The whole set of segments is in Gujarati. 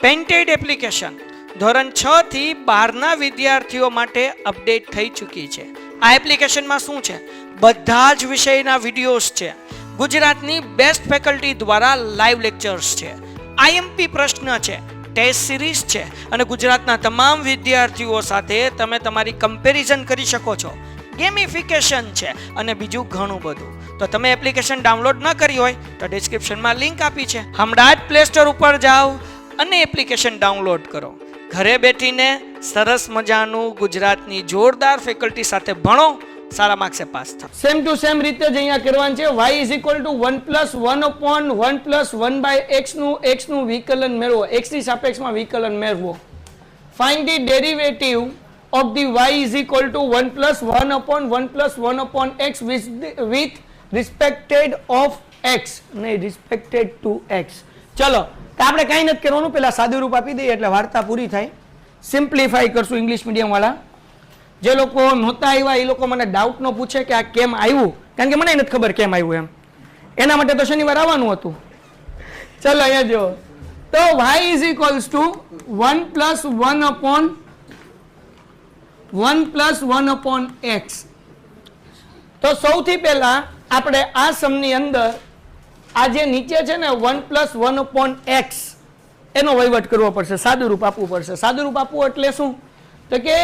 પેન્ટેડ એપ્લિકેશન ધોરણ 6 થી 12ના વિદ્યાર્થીઓ માટે અપડેટ થઈ ચૂકી છે. આ એપ્લિકેશનમાં શું છે? બધા જ વિષયના વિડીયોઝ છે. ગુજરાતની બેસ્ટ ફેકલ્ટી દ્વારા લાઈવ લેક્ચર્સ છે. આઈએમપી પ્રશ્ન છે, ટેસ્ટ સિરીઝ છે અને ગુજરાતના તમામ વિદ્યાર્થીઓ સાથે તમે તમારી કમ્પેરિઝન કરી શકો છો. ગેમિફિકેશન છે અને બીજું ઘણું બધું. તો તમે એપ્લિકેશન ડાઉનલોડ ન કરી હોય તો ડિસ્ક્રિપ્શનમાં લિંક આપી છે. હમણાં જ પ્લે સ્ટોર ઉપર જાઓ અને એપ્લિકેશન ડાઉનલોડ કરો. ઘરે બેઠીને સરસ મજાનું ગુજરાતની જોરદાર ફેકલ્ટી સાથે ભણો, સારા માર્ક્સે પાસ થાઓ. સેમ ટુ સેમ રીતે જ અહીંયા કરવાનું છે. y is equal to 1 plus 1 upon 1 plus 1 by x નું વિકલન મેળવો. x ની સાપેક્ષમાં વિકલન મેળવો. Find the derivative of the y is equal to 1 plus 1 upon 1 plus 1 upon x with respected of x, નહીં રિસ્પેક્ટેડ ટુ x. ચલો તો આપણે કાંઈ નથી કરવાનું, પેલા સાદું રૂપ આપી દઈએ એટલે વાર્તા પૂરી થાય. સિમ્પ્લિફાઈ કરશું ઇંગ્લિશ મીડિયમ વાળા. જે લોકો નહોતા આવ્યા એ લોકો મને ડાઉટ નો પૂછે કે આ કેમ આવ્યું, કારણ કે મને નથી ખબર કેમ આવ્યું એમ. એના માટે તો શનિવાર આવવાનું હતું. ચલો અહીંયા જો, તો y is equals to 1 plus 1 upon 1 plus 1 upon x. તો સૌથી પહેલા આપણે આ સમની અંદર આ જે નીચે છે ને 1 પ્લસ 1 અપોન x એનો વહીવટ કરવો પડશે, સાદું રૂપ આપવું પડશે. સાદું રૂપ આપવું એટલે શું? તો કે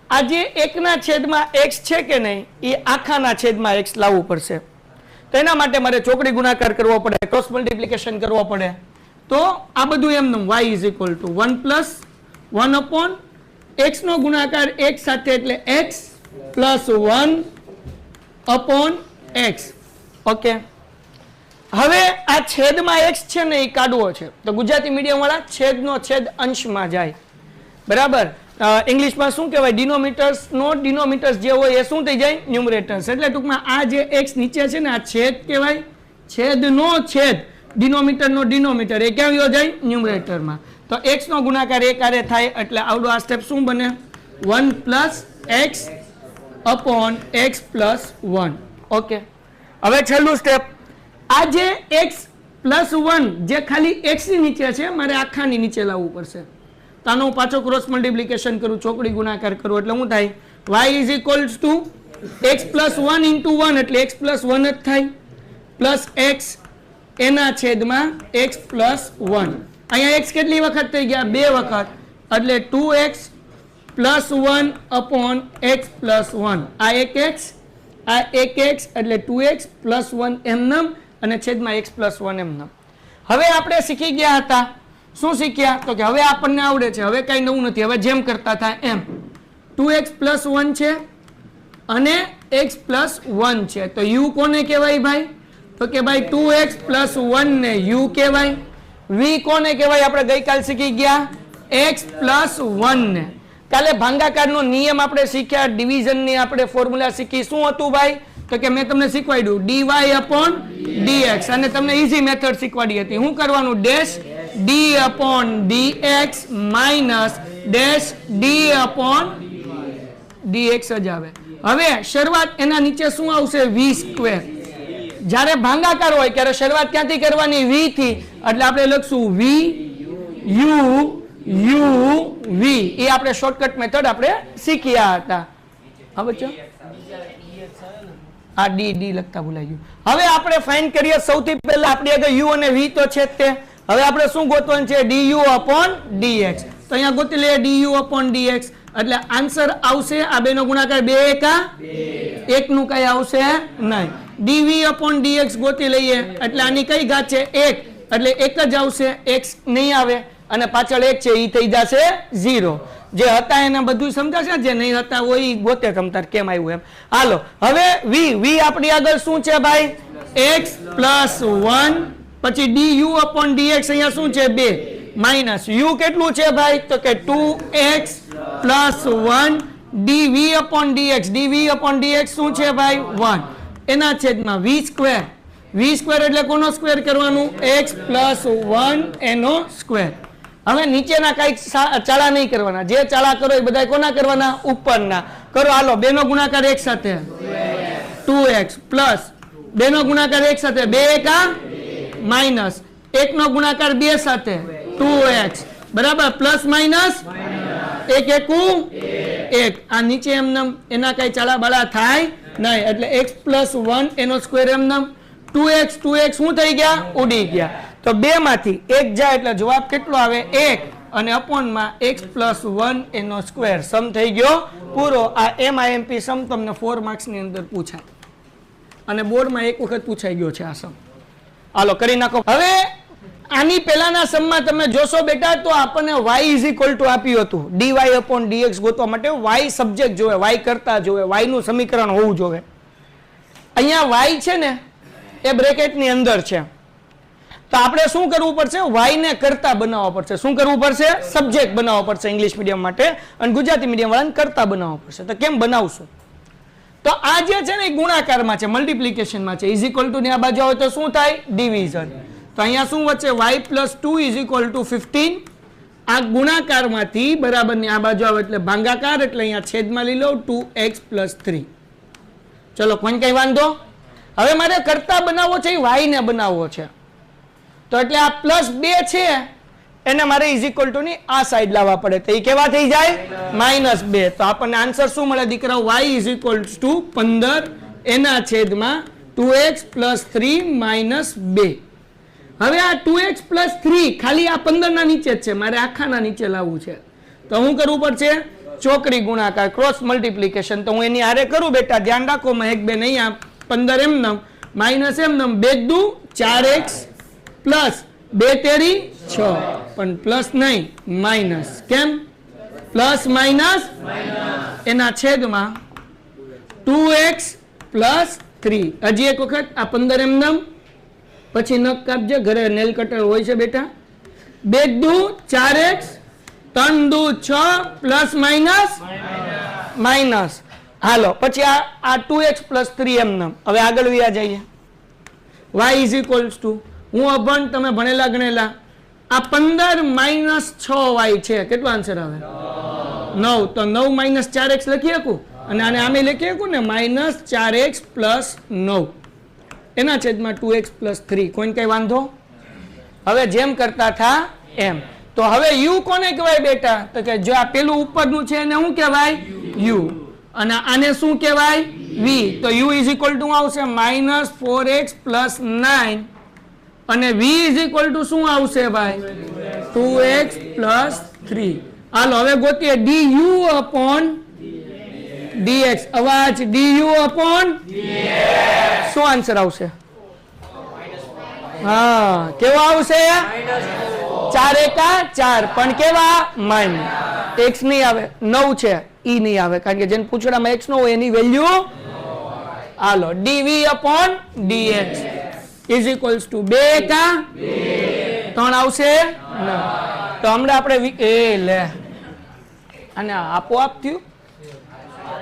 આ જે એકના છેદમાં x છે કે નહીં એ આખાના છેદમાં x લાવવું પડશે. તો એના માટે મારે ચોકડી ગુણાકાર કરવો પડે, ક્રોસ મલ્ટીપ્લિકેશન કરવો પડે. તો આ બધું એમનું y is equal to 1 plus 1 upon x નો ગુણાકાર x સાથે એટલે x plus 1 upon x. Okay, હવે આ છેદમાં x છે ને એ કાઢવો છે. તો ગુજરાતી મીડિયમ વાળા છેદનો છેદ અંશમાં જાય, બરાબર. ઇંગ્લિશમાં શું કહેવાય? ડિનોમિનેટર્સ નો ડિનોમિનેટર્સ જે હોય એ શું થઈ જાય? ન્યુમરેટર્સ. એટલે ટૂંકમાં આ જે x નીચે છે ને આ છેદ કહેવાય, છેદનો છેદ, ડિનોમિનેટર નો ડિનોમિનેટર એ ક્યાં વયો જાય? ન્યુમરેટરમાં. તો x નો ગુણાકાર એક આરે થાય એટલે આવડું આ સ્ટેપ શું બને? 1 plus x upon x plus 1. Okay, હવે છેલ્લું સ્ટેપ, આ જે x પ્લસ 1 જે ખાલી x ની નીચે છે મારે આખાની નીચે લાવવું પડશે. તો આનો હું પાછો ક્રોસ મલ્ટીપ્લિકેશન કરું, ચોકડી ગુણાકાર કરું એટલે શું થાય? y is equals to x plus 1 into 1 એટલે x પ્લસ 1 જ થાય, પ્લસ x એના છેદમાં x પ્લસ 1. અહીંયા x કેટલી વખત થઈ ગયા? 2 વખત, એટલે 2x plus 1 upon x plus 1. આ એક x, આ એક x એટલે 2x પ્લસ 1 એમનેમ અને છેદમાં x પ્લસ 1 એમનેમ. હવે આપણે શીખી ગયા હતા, શું શીખ્યા? તો કે હવે આપણને આવડે છે, હવે કઈ નવું નથી, હવે જેમ કરતા થાય એમ. 2x પ્લસ 1 છે અને x પ્લસ 1 છે, તો u કોને કહેવાય ભાઈ? તો કે ભાઈ 2x પ્લસ 1 ને u કહેવાય. v કોને કહેવાય? આપણે ગઈકાલ શીખી ગયા x પ્લસ 1 ને. કાલે ભાગાકારનો નિયમ આપણે શીખ્યા, ડિવિઝનની આપણે ફોર્મ્યુલા શીખી. શું હતું ભાઈ? તો કે મેં તમને શીખવાડ્યું dy અપોન dx, અને તમને ઈઝી મેથડ શીખવાડી હતી. શું કરવાનું? Dash d upon dx minus dash d upon dx જ આવે. હવે શરૂઆત એના નીચે શું આવશે? v square. જ્યારે ભાગાકાર હોય ત્યારે શરૂઆત ક્યાંથી કરવાની? v થી. એટલે આપણે લખશું v u v. એ આપણે શોર્ટકટ મેથડ આપણે શીખ્યા હતા. હા બચ્ચો, આ d લખતા ભૂલાઈ ગયું. હવે આપણે ફાઇન્ડ કરીએ. સૌથી પહેલા આપણી આગળ u અને v તો છે તે. હવે આપણે શું ગોતવાનું છે? du upon dx. તો અહીંયા ગોતી લઈએ du અપોન dx, એટલે આન્સર આવશે આ બેનો ગુણાકાર 2 એકા 1 નું કઈ આવશે નહીં. dv અપોન dx ગોતી લઈએ એટલે આની કઈ ઘાત છે? 1, એટલે 1 જ આવશે, x નહીં આવે અને પાછળ 1 છે એ થઈ જશે 0. જે હતા એને બધું સમજાશે, જે નહીં હતા હોય એ ગોતે તમતાર કેમ આવ્યું એમ. હાલો, હવે v આપણી આગળ શું છે ભાઈ? x પ્લસ 1, પછી du અપોન dx અહીંયા શું છે? 2 માઇનસ u કેટલું છે ભાઈ? તો કે 2x plus 1 dv upon dx શું છે ભાઈ? 1 એના છેદમાં v સ્ક્વેર. v સ્ક્વેર એટલે કોનો સ્ક્વેર કરવાનું? x પ્લસ 1 એનો સ્ક્વેર. હવે નીચેના કઈ ચાળા નહીં કરવાના, જે ચાળા કરો એ બધા કોના કરવાના? ઉપરના કરો. હાલો, 2 નો ગુણાકાર 1 સાથે 2x પ્લસ 2 નો ગુણાકાર 1 સાથે 2 એકા માઇનસ 1 નો ગુણાકાર 2 સાથે 2x બરાબર પ્લસ માઇનસ એક એકું એક આ નીચે એમનેમ એના કઈ ચાલા બાળા થાય નહીં એટલે x + 1 એનો સ્ક્વેર એમનેમ 2x શું થઈ ગયા ઉડી ગયા તો બે માંથી એક જાય એટલે જવાબ કેટલો આવે 1 અને અપોન માં x + 1 એનો સ્ક્વેર સમ થઈ ગયો પૂરો આ MIMP સમ તમને 4 માર્ક્સ ની અંદર પૂછાય અને બોર્ડમાં એક વખત પૂછાઈ ગયો છે આ સમ હાલો કરી નાખો હવે આની પહેલાના સમમાં તમે જોશો બેટા તો આપણને y = આપ્યું હતું dy/dx ગોતવા માટે y સબ્જેક્ટ જોવે y કરતા જોવે y નું સમીકરણ હોવું જોવે અહીંયા y છે ને એ બ્રેકેટની અંદર છે તો આપણે શું કરવું પડશે y ને કરતા બનાવવા પડશે શું કરવું પડશે સબ્જેક્ટ બનાવવો પડશે ઇંગ્લિશ મીડિયમ માટે અને ગુજરાતી મીડિયમ વાળાને કરતા બનાવવો પડશે તો કેમ બનાવશું તો આ જે છે ને એ ગુણાકારમાં છે મલ્ટીપ્લિકેશનમાં છે = ની આ બાજુ આવે તો શું થાય ડિવિઝન તો અહીંયા શું વચ્ચે y + 2 = 15 આ ગુણાકારમાંથી બરાબરની આ બાજુ આવે એટલે ભાગાકાર એટલે અહીંયા છેદમાં લઈ લો 2x + 3 ચલો કોઈ કઈ વાંધો હવે મારે કરતા બનાવવો છે y ને બનાવવો છે તો એટલે આ +2 છે એને મારે = ની આ સાઈડ લાવવા પડે તો એ કેવા થઈ જાય -2 તો આપણને આન્સર શું મળે દીકરાઓ y = 15 એના છેદમાં 2x + 3 - 2 હવે આ 2x + 3 ખાલી આ 15 ના નીચે જ છે મારે આખાના નીચે લાવવું છે તો હું કરવું પડશે ચોકડી ગુણાકાર ક્રોસ મલ્ટીપ્લિકેશન તો હું એની હારે કરું બેટા ધ્યાન રાખો માં 1 2 નહીં આ 15 એમનેમ માઈનસ એમનેમ 2 દુ 4x પ્લસ 2 તેરી 6 પણ પ્લસ નહીં માઈનસ કેમ પ્લસ માઈનસ એના છેદમાં 2x + 3 હજી એક વખત આ 15 એમનેમ પછી નખ કાપજે ઘરે નેલ કટર હોય છે બેટા 2 દુ 4x 3 દુ 6 પ્લસ માઈનસ હાલો પછી આ 2x + 3 એમનેમ હવે આગળ વ્યા જઈએ y = હું અભણ તમે ભણેલા ગણેલા આ 15 - 6y છે કેટલો આન્સર આવે 9 તો 9 - 4x લખી શકું અને આને આમે લખી શકું ને -4x + 9 એના છેદમાં 2x + 3 કોઈને કઈ વાંધો હવે જેમ કરતા થા એમ તો હવે u કોને કહેવાય બેટા તો કે જો આ પેલું ઉપરનું છે એને શું કહેવાય u અને આને શું કહેવાય v તો u = આવશે -4x + 9 અને v = શું આવશે ભાઈ 2x + 3 હાલો હવે ગોતીએ du/dx અવાજ du/dx શું આન્સર આવશે હા કેવો આવશે 4 એકા 4 પણ કેવા માઈનસ x નહીં આવે 9 છે e નહીં આવે કારણ કે જેને પૂછડામાં x નો હોય એની વેલ્યુ હાલો dv/dx = 2 એકા 3 આવશે તો હમણાં આપણે એ લે અને આપોઆપ થયું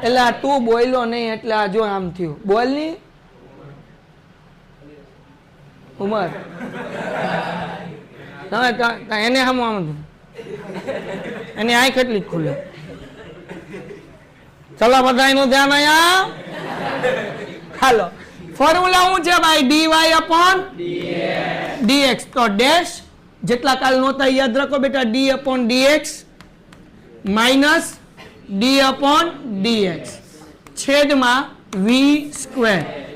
એટલે આ તું બોયલો નહીં એટલે આ જો આમ થયું બોલ ની ઉમર એને આમ એની આંખ એટલી જ ખુલે ચલો બધા એનું ધ્યાન અહીંયા હાલો ફોર્મ્યુલા શું છે ભાઈ dy/dx તો ડેશ જેટલા કાલ નહોતા યાદ રાખો બેટા d/dx માઈનસ d/dx છેદમાં v².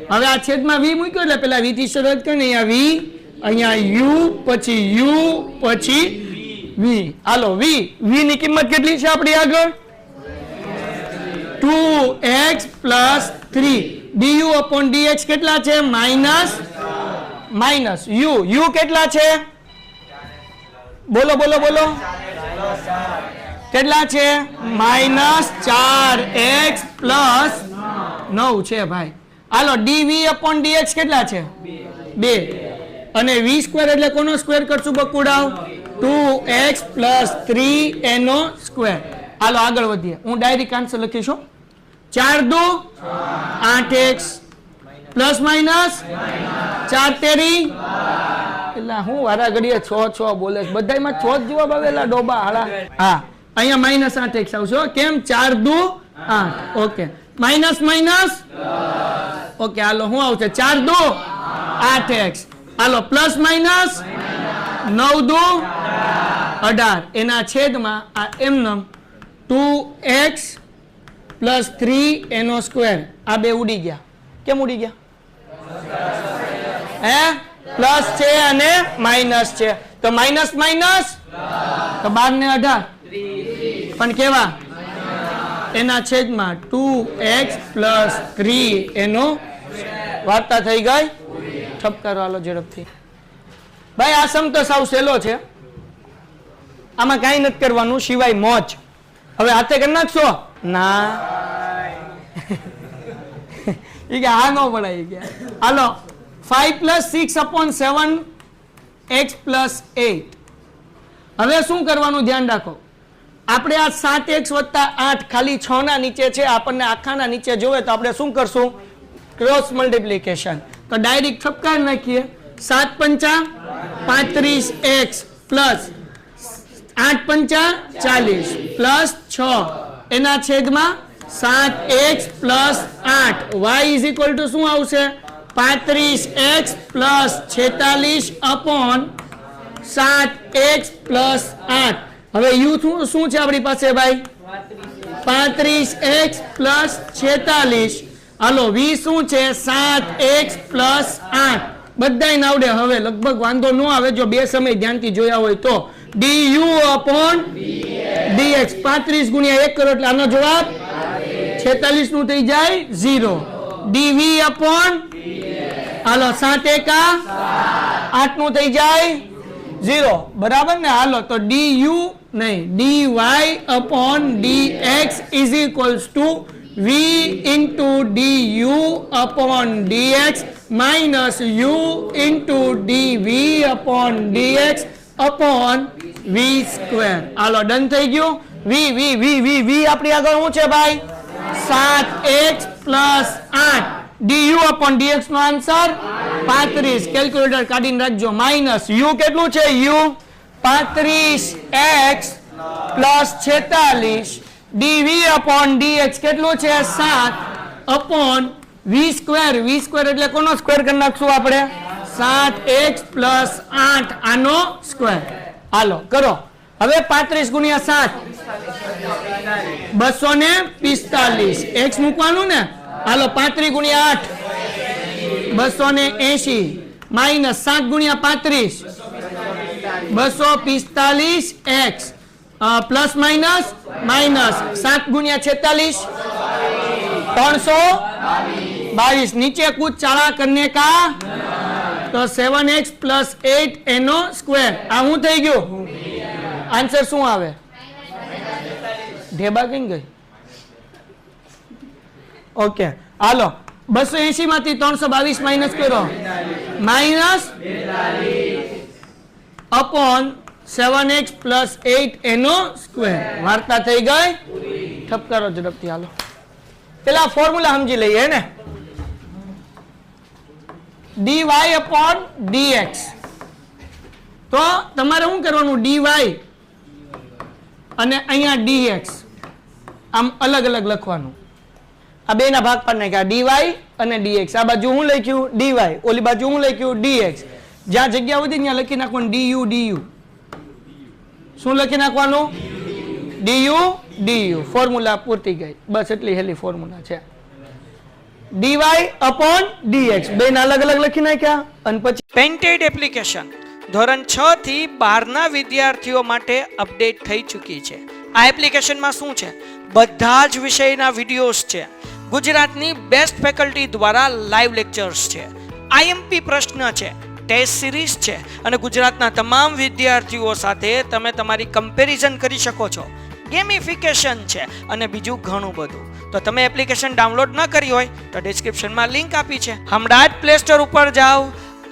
હવે આ છેદમાં v મૂક્યો એટલે પેલા v થી શરૂઆત કરીને અહીંયા u પછી v. હાલો v ની કિંમત કેટલી છે આપણી આગળ 2x + 3 du/dx કેટલા છે માઈનસ u કેટલા છે બોલો કેટલા છે -4x + 9 છે ભાઈ. હાલો dv/dx કેટલા છે 2 અને v² એટલે કોનો સ્ક્વેર કરશું બકુડાવ 2x + 3 એનો સ્ક્વેર. હાલો આગળ વધીએ હું ડાયરેક્ટ આન્સર લખીશું 4 દુ 8x પ્લસ માઇનસ 4 તેરી એટલે હું વારા ઘડીએ 6 બોલે બધામાં 6 જ જવાબ આવેલા ડોબા હાડા. હા અહીંયા -8x આવશે કેમ 4 દુ 8 ઓકે માઇનસ ઓકે હાલો શું આવશે 4 દુ 8x હાલો પ્લસ માઇનસ 9 દુ 18 એના છેદમાં આ એમનેમ 2x પ્લસ 3 એનો સ્ક્વેર આ બે ઉડી ગયા. કેમ ઉડી ગયા? હે પ્લસ છે અને માઇનસ છે તો માઇનસ માઇનસ તો 12 ને 18 પણ કેવા એના છેદમાં 2x પ્લસ 3 એનો વાર્તા થઈ ગઈ. ઠપકારો હાલો ઝડપથી. ભાઈ આ સમ તો સાવ સહેલો છે, આમાં કાંઈ નથી કરવાનું સિવાય મોજ. હવે હાથે કરી નાખશો ના એ કે હા નો પડાય કે હાલો 5 પ્લસ 6 અપોન 7 x પ્લસ 8. હવે શું કરવાનું ધ્યાન રાખો, આપણે આ 7x વત્તા 8 ખાલી 6 ના નીચે છે, આપણને આખાના નીચે જોવે તો આપણે શું કરશું? Cross multiplication. તો ડાયરેક્ટ ઠપકાર નાખીએ 7 પંચા 35x પ્લસ 8 પંચા 40 પ્લસ 6 એના છેદમાં 7x plus 8 y is equal two શું આવશે? 35x plus 46 upon 7x plus 8. હવે u શું છે આપણી પાસે ભાઈ? 35x plus 46. હાલો v શું છે? 7x plus 8. બધાય આવડે. હવે લગભગ વાંધો ન આવે જો બે સમય ધ્યાનથી જોયા હોય તો. du અપોન dx 35 ગુણ્યા 1 કરો એટલે આનો જવાબ 46 નું થઈ જાય 0. dv અપોન હાલો 7 એકા 8 નું થઈ જાય 0 બરાબર ને. હાલો તો du નહીં dy upon dx is equals to v into du upon dx minus u into dv upon dx upon v square. Hello done થઈ ગયું. v v v v v આપણી આગળ શું છે ભાઈ? 7x plus 8 du upon dx નો આન્સર 35. કેલ્ક્યુલેટર કાઢીને રાખજો. માઇનસ u કેટલું છે? u 35x plus 46 dv upon dx કેટલું છે? 7 upon v square. v square એટલે કોનો સ્ક્વેર કરી નાખશું આપણે? 7x પ્લસ 8 આનો સ્ક્વેર. હાલો કરો. હવે 35 ગુણ્યા 7 245 x મૂકવાનું ને. હાલો 35 ગુણ્યા 8 280 માઇનસ 7 ગુણ્યા 35 245 x પ્લસ માઇનસ માઇનસ 7 ગુણ્યા 46 322. નીચે કુछ ચાળા કરને કા તો 7x પ્લસ 8 એનો સ્ક્વેર. આ શું થઈ ગયું? આન્સર શું આવે? ઢેબા કઈ ગઈ? ઓકે હાલો 280 માંથી 322 માઇનસ કરો માઇનસ અપોન 7x પ્લસ 8 એનો સ્ક્વેર. વાર્તા થઈ ગઈ. ઠપકારો ઝડપથી. હાલો પેલા ફોર્મ્યુલા સમજી લઈએ ને. dy upon dx. તો તમારે શું કરવાનું? dy અને અહીંયા dx આમ અલગ અલગ લખવાનું. આ બે ના ભાગ પાડ નાખ્યા dy અને dx. આ બાજુ હું લખ્યું dy, ઓલી બાજુ હું લખ્યું dx. જ્યાં જગ્યા વધી ત્યાં લખી નાખવાનું du. શું લખી નાખવાનું? du. ફોર્મ્યુલા પૂરતી ગઈ. બસ એટલી હેલી ફોર્મ્યુલા છે. dy અપોન dx બે ના અલગ અલગ લખી નાખ્યા અને પછી પેન્ટેડ એપ્લિકેશન ધોરણ 6 થી 12 ના વિદ્યાર્થીઓ માટે અપડેટ થઈ ચૂકી છે. આ એપ્લિકેશનમાં શું છે? બધા જ વિષયના વિડીયોઝ છે. ગુજરાતની બેસ્ટ ફેકલ્ટી દ્વારા લાઈવ લેક્ચર્સ છે, આઈએમપી પ્રશ્ન છે, ટેસ્ટ સિરીઝ છે અને ગુજરાતના તમામ વિદ્યાર્થીઓ સાથે તમે તમારી કમ્પેરિઝન કરી શકો છો. ગેમિફિકેશન છે અને બીજું ઘણું બધું. તો તમે એપ્લિકેશન ડાઉનલોડ ન કરી હોય તો ડિસ્ક્રિપ્શનમાં લિંક આપી છે. હમણાં જ પ્લે સ્ટોર ઉપર જાઓ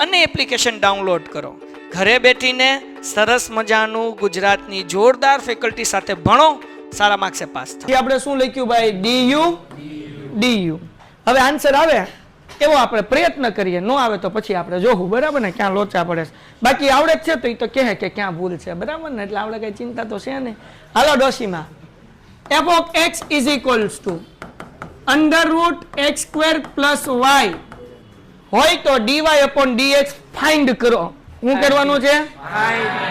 અને એપ્લિકેશન ડાઉનલોડ કરો. ઘરે બેઠીને સરસ મજાનું ગુજરાતની જોરદાર ફેકલ્ટી સાથે ભણો, સારા માર્ક્સે પાસ થાઓ. આપણે શું લખ્યું ભાઈ? du. હવે આન્સર આવે એવો આપણે પ્રયત્ન કરીએ, નો આવે તો પછી આપણે જોવું. બરાબર ને? ક્યાં લોચા પડે. બાકી આવડે છે તો એ તો કહે કે ક્યાં ભૂલ છે. બરાબર ને? એટલે આપણે કઈ ચિંતા તો છે નહીં. હાલો ડોશીમાં f of x is equals to under root x square plus y હોય તો dy upon dx ફાઇન્ડ કરો. શું કરવાનું છે?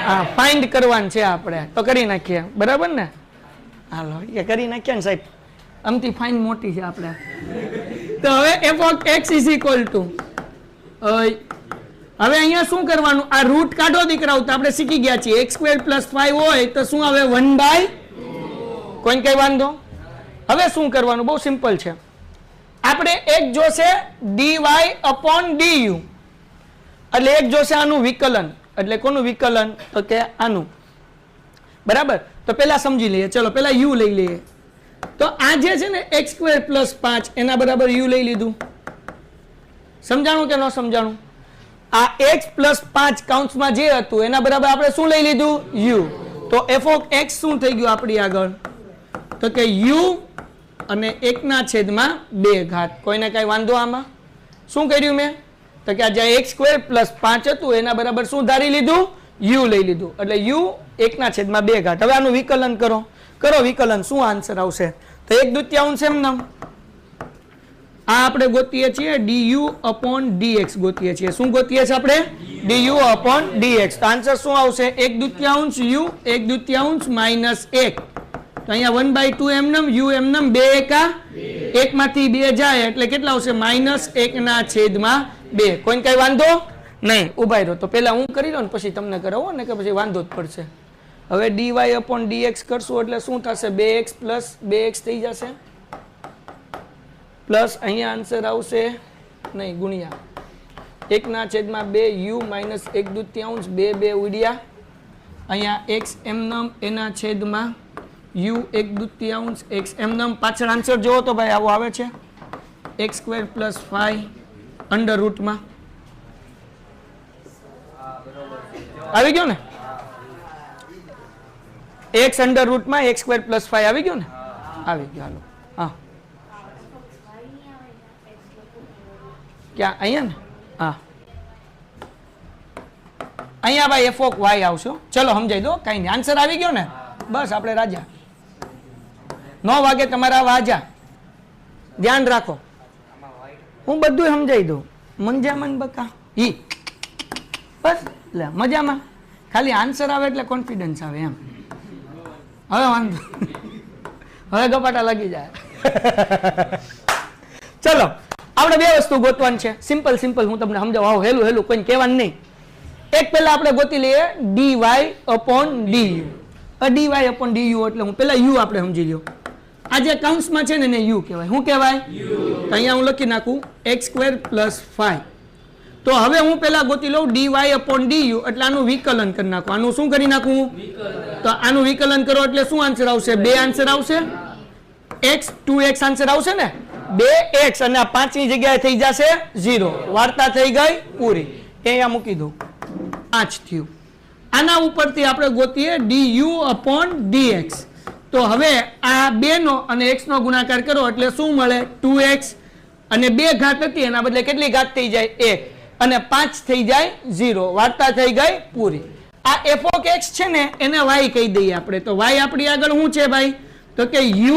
હા, ફાઇન્ડ કરવાનું છે આપણે. તો કરી નાખીએ, બરાબર ને? હાલો એ કરી નાખીએ ને સાહેબ. આમથી ફાઇન મોટી છે આપણે. તો હવે f of x is equal two, હવે અહીંયા શું કરવાનું? આ રૂટ કાઢો દીકરાઓ. તો આપણે શીખી ગયા છીએ x² + 5 હોય તો શું આવે? 1/2. કોઈને કઈ વાંધો? હવે શું કરવાનું? બહુ સિમ્પલ છે. આપણે એક જોશે dy upon du, એટલે એક જોશે આનું વિકલન. એટલે કોનું વિકલન? તો કે આનું. બરાબર? તો પેલા સમજી લઈએ. ચલો પેલા u લઈ લઈએ. તો આ જે છે ને x² + 5 એના બરાબર u લઈ લીધું. સમજાણું કે ન સમજાણું? આ x + 5 કૌંસમાં જે હતું એના બરાબર આપણે શું લઈ લીધું? u. તો f ઓફ x શું થઈ ગયું આપણી આગળ? તો કે u અને 1/2. કોઈને કઈ વાંધો આમાં? શું કર્યું મેં? તો કે આ જે x² + 5 હતું એના બરાબર શું ધારી લીધું? u લઈ લીધું. એટલે u 1/2. હવે આનું વિકલન કરો. કરો વિકલન. શું આન્સર આવશે? તો 1/2 એમ નામ. આ આપણે ગોતીએ છીએ du upon dx ગોતીએ છીએ. શું ગોતીએ છીએ આપણે? du upon dx. તો આન્સર શું આવશે? 1/2 u 1/2 - 1. તો અહીંયા 1/2 એમનેમ, u એમનેમ, 2 એકા 1 માંથી 2 જાય એટલે કેટલા આવશે? -1/2. કોઈને કઈ વાંધો નહીં? ઉભા રહ્યો. તો પેલા હું કરી લઉં ને પછી તમને કરાવો ને, કે પછી વાંધો જ પડશે. હવે dy upon dx કરશું એટલે શું થશે? 2x + 2x થઈ જશે, પ્લસ અહીંયા આન્સર આવશે નહીં, ગુણ્યા 1/2 u - 1/2 2 ઉડ્યા. અહીંયા x એમનેમ એના છેદમાં u 1/2 x એમનેમ. પાછળ આન્સર જોવો તો ભાઈ આવો આવે છે x² + 5 અંડર રૂટમાં. આવી ગયો ને? x અંડર રૂટમાં x² + 5 આવી ગયો ને? આવી ગયો. હાલો હા, ક્યાં? અહીંયા ને? હા, અહીંયા ભાઈ f ઓફ y આવશે. ચલો સમજાઈ દો, કઈ નહીં. આન્સર આવી ગયો ને? બસ આપણે રાજા. 9 વાગે તમારા વાજા. ધ્યાન રાખો, હું બધું સમજાઈ દઉં. મંજામન બકા ઈ બસ લે મજામાં. ખાલી આન્સર આવે એટલે કોન્ફિડન્સ આવે એમ. હવે વાંધો, હવે ગપાટા લાગી જાય. ચલો આપણે બે વસ્તુ ગોતવાની છે. સિમ્પલ સિમ્પલ હું તમને સમજાવું. આવો હેલું હેલું કોઈને કહેવાનું નહીં. એક પહેલા આપણે ગોતી લઈએ dy upon du. dy upon du એટલે હું પહેલા u આપણે સમજી લ્યો. આ જે કૌંસમાં છે ને એને u કહેવાય. શું કહેવાય? તો અહીંયા હું લખી નાખું x² + 5. તો હવે હું પહેલા ગોતી લઉં dy upon du એટલે આનું વિકલન કરી નાખું. આનું શું કરી નાખું? તો આનું વિકલન કરો એટલે શું આન્સર આવશે? 2 આન્સર આવશે. x 2x આન્સર આવશે ને? 2x અને આ 5 ની જગ્યાએ થઈ જશે 0. વાર્તા થઈ ગઈ પૂરી. અહીંયા મૂકી દઉં. 5 થયું. આના ઉપરથી આપણે ગોતીએ du upon dx. તો હવે આ 2 નો અને x નો ગુણાકાર કરો એટલે શું મળે? 2x અને 2 ઘાત હતી એના બદલે કેટલી ઘાત થઈ જાય? 1 અને 5 થઈ જાય 0. વાર્તા થઈ ગઈ પૂરી. આ f ઓફ x છે ને એને y કહી દઈએ આપણે. તો y આપણી આગળ શું છે ભાઈ? તો કે u,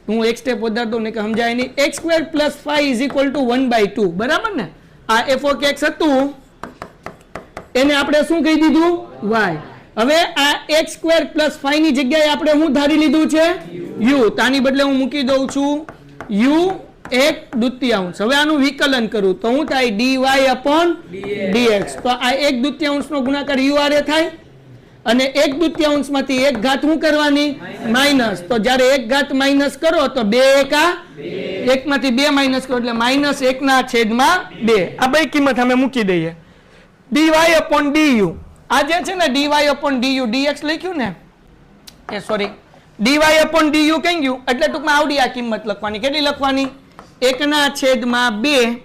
હું એક સ્ટેપ વધાર દઉં ને કે સમજાય નહીં, x² + 5 = 1/2. બરાબર ને? આ f ઓફ x હતું એને આપણે શું કહી દીધું? y. હવે આ x² + 5 ની જગ્યાએ આપણે શું ધારી લીધું છે? u. તો આની બદલે હું મૂકી દઉં છું u 1/2. હવે આનું વિકલન કરું તો શું થાય? dy upon dx. તો આ 1/2 નો ગુણાકાર u આરે થાય અને 1/2 માંથી 1 ઘાત શું કરવાની? માઇનસ. તો જ્યારે 1 ઘાત માઇનસ કરો તો 2 એકા 1 માંથી 2 માઇનસ કરો એટલે -1/2. આ બે કિંમત અમે મૂકી દઈએ. dy upon du. આ જે છે ને dy upon du, dx લખ્યું ને એ સોરી dy upon du કઈ ગયું એટલે ટૂંકમાં આવડી આ કિંમત લખવાની. કેટલી લખવાની? 1/2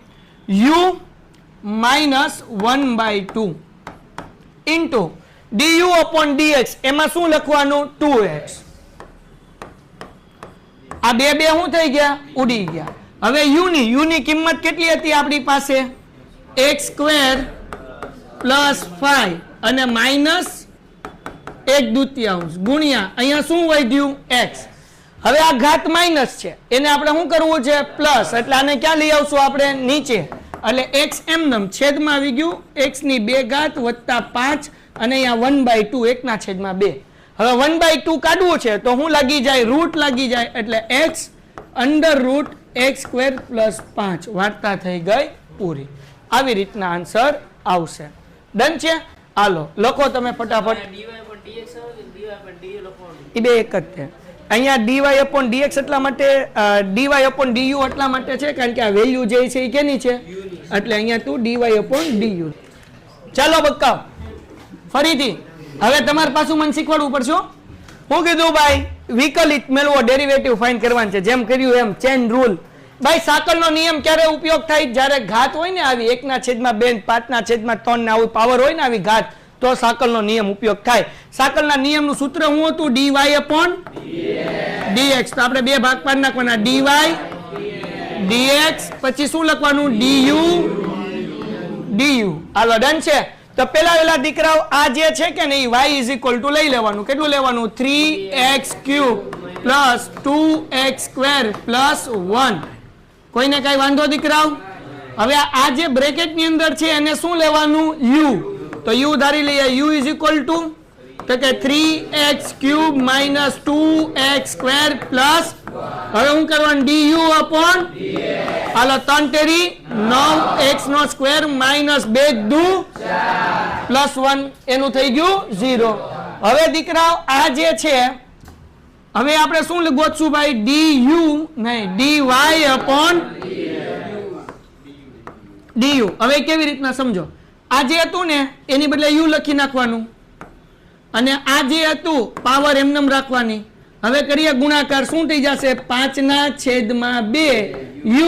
u - 1/2 into du upon dx. એમાં શું લખવાનું? 2x. આ બે શું થઈ ગયા? ઉડી ગયા. હવે u ની કિંમત કેટલી હતી આપણી પાસે? x² + 5 અને -1/2 ગુણ્યા અહીંયા શું વધ્યું? x. હવે આ ઘાત માઇનસ છે એને આપણે શું કરવું છે? પ્લસ. એટલે આને ક્યાં લઈ આવશું આપણે? નીચે. એટલે x એમનેમ છેદમાં આવી ગયું x ની 2 ઘાત વત્તા 5 અને અહીંયા 1/2 1 ના છેદમાં 2. હવે 1/2 કાઢવું છે તો હું લાગી જાય રૂટ લાગી જાય એટલે x under route x square plus 5 વાર્તા થઈ ગઈ પૂરી. આવી રીતના આન્સર આવશે. ડન છે? હાલો લખો તમે ફટાફટ. એ બે એક જ છે. અહીંયા dy/dx એટલા માટે dy/du એટલા માટે છે કારણ કે આ વેલ્યુ જે છે એ કેની છે એટલે અહીંયા તું dy/du. ચાલો બક્કા ફરીથી હવે તમારે પાછું મને શીખવાડવું પડશે. હું કીધું ભાઈ વિકલિત મેળવો ડેરિવેટિવ ફાઇન્ડ કરવાનું છે જેમ કર્યું એમ ચેન રૂલ. ભાઈ સાકળનો નિયમ ક્યારે ઉપયોગ થાય? જ્યારે ઘાત હોય ને આવી 1/2 5/3 ને આવું પાવર હોય ને આવી ઘાત તો સાકળનો નિયમ ઉપયોગ થાય. સાકળના નિયમનું સૂત્ર શું હતું? dy/dx. તો આપણે બે ભાગ પાડી નાખવાના dy/dx પછી શું લખવાનું? du. હાલો ડન છે. તો પેલા દીકરાઓ આ જે છે કે નહીં y = લઈ લેવાનું. કેટલું લેવાનું? 3x³ plus 2x² plus 1. કોઈને કઈ વાંધો દીકરાઓ? હવે આ જે બ્રેકેટની અંદર છે એને શું લેવાનું? u. તો u ધારી લઈએ. u = તો કે 3x³ માઇનસ 2x² પ્લસ હવે હું કરવાનું? du/. હાલો 3 તેરી 9x² માઇનસ 2 દુ પ્લસ 1 એનું થઈ ગયું 0. હવે દીકરાઓ આ જે છે હવે આપણે શું ગોતશું ભાઈ? du નહીં dy/du. હવે કેવી રીતના સમજો? આ જે હતું ને એની બદલે u લખી નાખવાનું અને આ જે હતું પાવર એમનેમ રાખવાની. હવે કરીએ ગુણાકાર. શું થઈ જશે? 5/2 u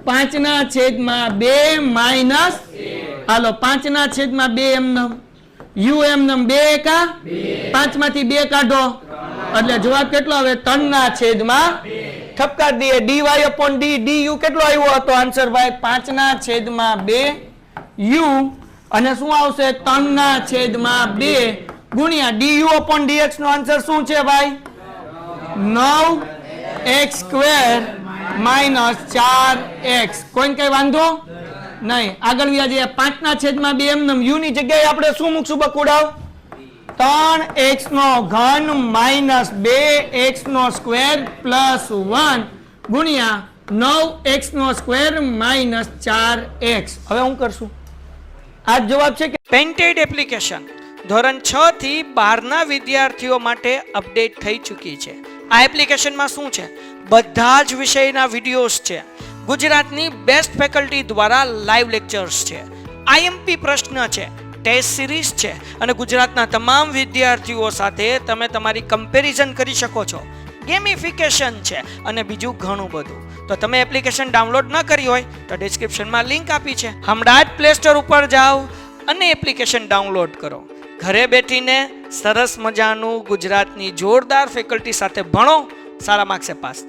5/2 માઇનસ હાલો 5/2 એમનેમ u એમનેમ 2 કા 5 માંથી 2 કાઢો એટલે જવાબ કેટલો આવે? 3/2. ઠપકાર દઈએ. dy/d du કેટલો આવ્યો હતો આન્સર ભાઈ? 5/2 u અને શું આવશે? 3/2 ગુણ્યા du/dx નો આન્સર શું છે ભાઈ? 9x² minus 4x. કોઈને કઈ વાંધો નહીં? આગળ વ્યાજે 5/2 એમનેમ u ની જગ્યાએ આપણે શું મૂકશું બકુડાવ? 3x³ માઇનસ 2x² પ્લસ 1 ગુણ્યા 9x² માઇનસ 4x. હવે હું કરશું? આ જવાબ છે કે પેન્ટેડ એપ્લિકેશન ધોરણ 6 થી 12 વિદ્યાર્થીઓ માટે અપડેટ થઈ ચૂકી છે. આ એપ્લિકેશનમાં શું છે? બધા જ વિષયના વિડીયોઝ છે. ગુજરાતની બેસ્ટ ફેકલ્ટી દ્વારા લાઈવ લેક્ચર્સ છે. IMP પ્રશ્ન છે. ટેસ્ટ સિરીઝ છે અને ગુજરાતના તમામ વિદ્યાર્થીઓ સાથે તમે તમારી કમ્પેરિઝન કરી શકો છો. ગેમિફિકેશન છે અને બીજું ઘણું બધું. તો તમે એપ્લિકેશન ડાઉનલોડ ન કરી હોય તો ડિસ્ક્રિપ્શનમાં લિંક આપી છે. હમણાં જ પ્લે સ્ટોર ઉપર જાઓ અને એપ્લિકેશન ડાઉનલોડ કરો. ઘરે બેઠીને સરસ મજાનું ગુજરાતની જોરદાર ફેકલ્ટી સાથે ભણો, સારા માર્ક્સે પાસ થાઓ.